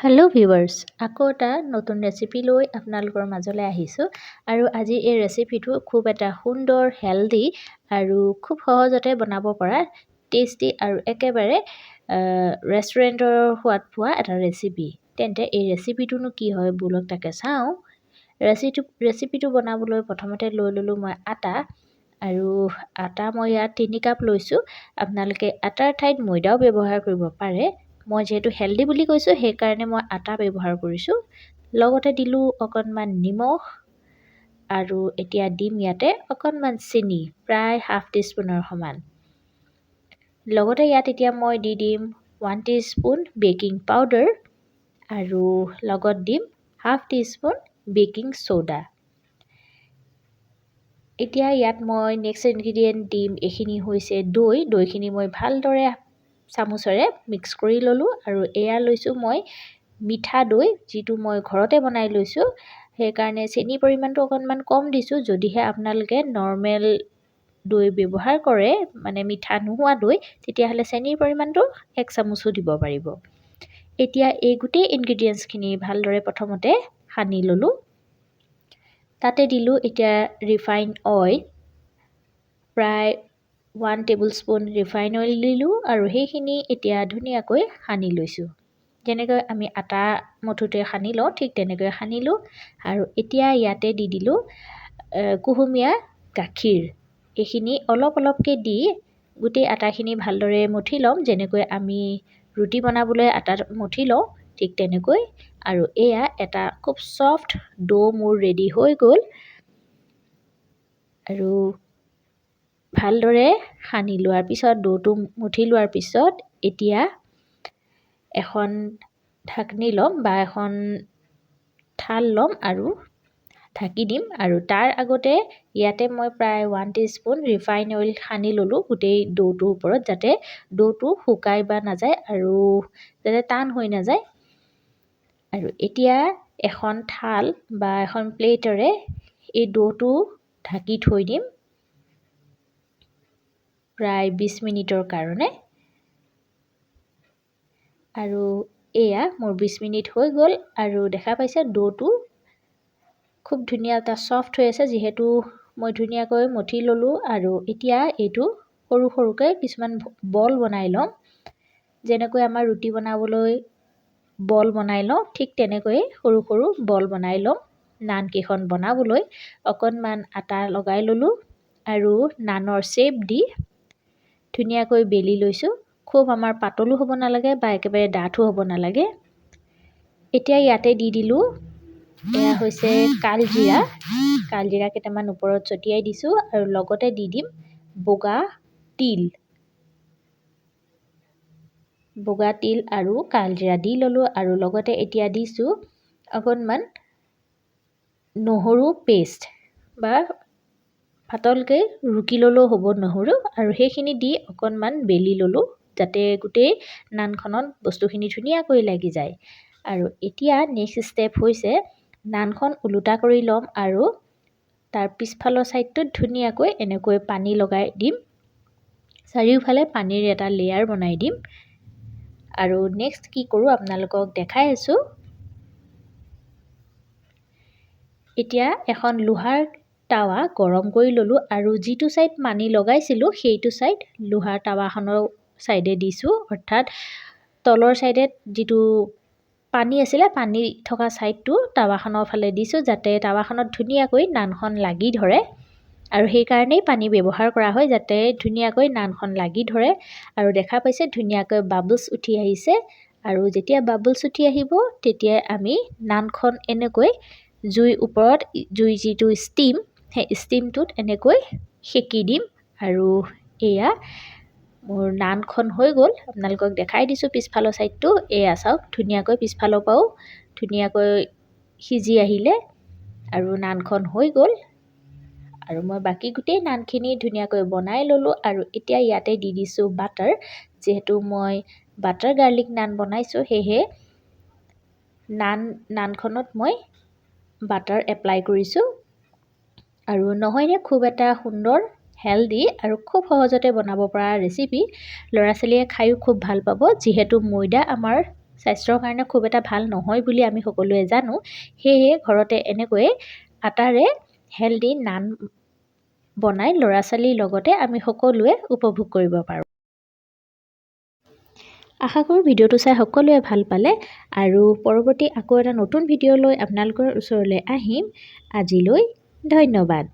Hello' viewers, আকৌ এটা নতুন ৰেচিপি লৈ আপোনালোকৰ মাজলৈ আহিছোঁ আৰু আজি এই ৰেচিপিটো খুব এটা সুন্দৰ, হেল্ডি আৰু খুব সহজতে বনাব পৰা টেষ্টি আৰু একেবাৰে ৰেষ্টুৰেণ্টৰ সোৱাদ পোৱা এটা ৰেচিপি। তেন্তে এই ৰেচিপিটোনো কি হয় ব'লক তাকে চাওঁ। ৰেচিপিটো বনাবলৈ প্ৰথমতে লৈ ল'লোঁ মই আটা আৰু আটা মই ইয়াত 3 কাপ লৈছোঁ। আপোনালোকে আটাৰ ঠাইত ময়দাও ব্যৱহাৰ কৰিব পাৰে। মই যিহেতু হেল্ডি বুলি কৈছোঁ সেইকাৰণে মই আটা ব্যৱহাৰ কৰিছোঁ। লগতে দিলোঁ অকণমান নিমখ আৰু এতিয়া দিম ইয়াতে অকণমান চেনি, প্ৰায় হাফ টিস্পুনৰ সমান। লগতে ইয়াত এতিয়া মই দি দিম 1 টিস্পুন বেকিং পাউডাৰ আৰু লগত দিম হাফ টিস্পুন বেকিং সোডা। এতিয়া ইয়াত মই নেক্সট ইনগ্ৰেডিয়েণ্ট দিম, এইখিনি হৈছে দৈ। দৈখিনি মই ভালদৰে চামুচেৰে মিক্স কৰি ল'লোঁ আৰু এয়া লৈছোঁ মই মিঠা দৈ, যিটো মই ঘৰতে বনাই লৈছোঁ। সেইকাৰণে চেনিৰ পৰিমাণটো অকণমান কম দিছোঁ। যদিহে আপোনালোকে নৰ্মেল দৈ ব্যৱহাৰ কৰে, মানে মিঠা নোহোৱা দৈ, তেতিয়াহ'লে চেনিৰ পৰিমাণটো 1 চামুচো দিব পাৰিব। এতিয়া এই গোটেই ইনগ্ৰেডিয়েণ্টছখিনি ভালদৰে প্ৰথমতে সানি ল'লোঁ। তাতে দিলোঁ এতিয়া ৰিফাইন অইল, প্ৰায় 1 টেবুলস্পুন ৰিফাইন অইল দিলোঁ আৰু সেইখিনি এতিয়া ধুনীয়াকৈ সানি লৈছোঁ। যেনেকৈ আমি আটা মঠুতে সানি লওঁ ঠিক তেনেকৈ সানিলোঁ আৰু এতিয়া ইয়াতে দি দিলোঁ কুহুমীয়া গাখীৰ। এইখিনি অলপ অলপকৈ দি গোটেই আটাখিনি ভালদৰে মঠি ল'ম, যেনেকৈ আমি ৰুটি বনাবলৈ আটা মঠি লওঁ ঠিক তেনেকৈ। আৰু এয়া এটা খুব ছফ্ট ডো মোৰ ৰেডি হৈ গ'ল আৰু ভালদৰে সানি লোৱাৰ পিছত ডোটো মঠি লোৱাৰ পিছত এতিয়া এখন ঢাকনি ল'ম বা এখন থাল ল'ম আৰু ঢাকি দিম। আৰু তাৰ আগতে ইয়াতে মই প্ৰায় 1 টিস্পুন ৰিফাইন অইল সানি ল'লোঁ গোটেই ডোটোৰ ওপৰত, যাতে ডোটো শুকাই বা নাযায় আৰু যাতে টান হৈ নাযায়। আৰু এতিয়া এখন থাল বা এখন প্লেটেৰে এই ডোটো ঢাকি থৈ দিম প্ৰায় 20 মিনিটৰ কাৰণে। আৰু এয়া মোৰ 20 মিনিট হৈ গ'ল আৰু দেখা পাইছে ডোটো খুব ধুনীয়া এটা ছফ্ট হৈ আছে, যিহেতু মই ধুনীয়াকৈ মঠি ল'লোঁ। আৰু এতিয়া এইটো সৰু সৰুকৈ কিছুমান বল বনাই ল'ম, যেনেকৈ আমাৰ ৰুটি বনাবলৈ বল বনাই লওঁ ঠিক তেনেকৈয়ে সৰু সৰু বল বনাই ল'ম। নানকেইখন বনাবলৈ অকণমান আটা লগাই ল'লোঁ আৰু নানৰ শ্বেপ দি ধুনীয়াকৈ বেলি লৈছোঁ। খুব আমাৰ পাতলো হ'ব নালাগে বা একেবাৰে ডাঠো হ'ব নালাগে। এতিয়া ইয়াতে দি দিলোঁ, এয়া হৈছে কালজিৰা কেইটামান ওপৰত ছটিয়াই দিছোঁ আৰু লগতে দি দিম বগা তিল আৰু কালজিৰা দি ল'লোঁ আৰু লগতে এতিয়া দিছোঁ অকণমান নহৰু পেষ্ট বা পাতলকৈ ৰুকি ল'লেও হ'ব নহৰু, আৰু সেইখিনি দি অকণমান বেলি ল'লোঁ যাতে গোটেই নানখনত বস্তুখিনি ধুনীয়াকৈ লাগি যায়। আৰু এতিয়া নেক্সট ষ্টেপ হৈছে নানখন ওলোটা কৰি ল'ম আৰু তাৰ পিছফালৰ ছাইডটোত ধুনীয়াকৈ এনেকৈ পানী লগাই দিম। চাৰিওফালে পানীৰ এটা লেয়াৰ বনাই দিম। আৰু নেক্সট কি কৰোঁ আপোনালোকক দেখাই আছোঁ। এতিয়া এখন লোহাৰ টাৱা গৰম কৰি ল'লোঁ আৰু যিটো ছাইড পানী লগাইছিলোঁ সেইটো ছাইড লোহাৰ টাৱাখনৰ ছাইডে দিছোঁ, অৰ্থাৎ তলৰ ছাইডে যিটো পানী আছিলে পানী থকা ছাইডটো টাৱাখনৰ ফালে দিছোঁ, যাতে টাৱাখনত ধুনীয়াকৈ নানখন লাগি ধৰে। আৰু সেইকাৰণেই পানী ব্যৱহাৰ কৰা হয়, যাতে ধুনীয়াকৈ নানখন লাগি ধৰে। আৰু দেখা পাইছে ধুনীয়াকৈ বাবলছ উঠি আহিছে। আৰু যেতিয়া বাবলছ উঠি আহিব তেতিয়াই আমি নানখন এনেকৈ জুইৰ ওপৰত যিটো ষ্টিম, সেই ষ্টিমটোত এনেকৈ সেকি দিম। আৰু এয়া মোৰ নানখন হৈ গ'ল। আপোনালোকক দেখাই দিছোঁ পিছফালৰ ছাইডটো। এয়া চাওক ধুনীয়াকৈ পিছফালৰ পৰাও ধুনীয়াকৈ সিজি আহিলে আৰু নানখন হৈ গ'ল। আৰু মই বাকী গোটেই নানখিনি ধুনীয়াকৈ বনাই ল'লোঁ আৰু এতিয়া ইয়াতে দি দিছোঁ বাটাৰ। যিহেতু মই বাটাৰ গাৰ্লিক নান বনাইছোঁ, সেয়েহে নানখনত মই বাটাৰ এপ্লাই কৰিছোঁ। আৰু নহয়নে খুব এটা সুন্দৰ, হেল্ডি আৰু খুব সহজতে বনাব পৰা ৰেচিপি। ল'ৰা ছোৱালীয়ে খায়ো খুব ভাল পাব, যিহেতু ময়দা আমাৰ স্বাস্থ্যৰ কাৰণে খুব এটা ভাল নহয় বুলি আমি সকলোৱে জানো। সেয়েহে ঘৰতে এনেকৈয়ে আটাৰে হেল্ডি নান বনাই ল'ৰা ছোৱালীৰ লগতে আমি সকলোৱে উপভোগ কৰিব পাৰোঁ। আশা কৰোঁ ভিডিঅ'টো চাই সকলোৱে ভাল পালে আৰু পৰৱৰ্তী আকৌ এটা নতুন ভিডিঅ' লৈ আপোনালোকৰ ওচৰলৈ আহিম। আজিলৈ ধন্যবাদ।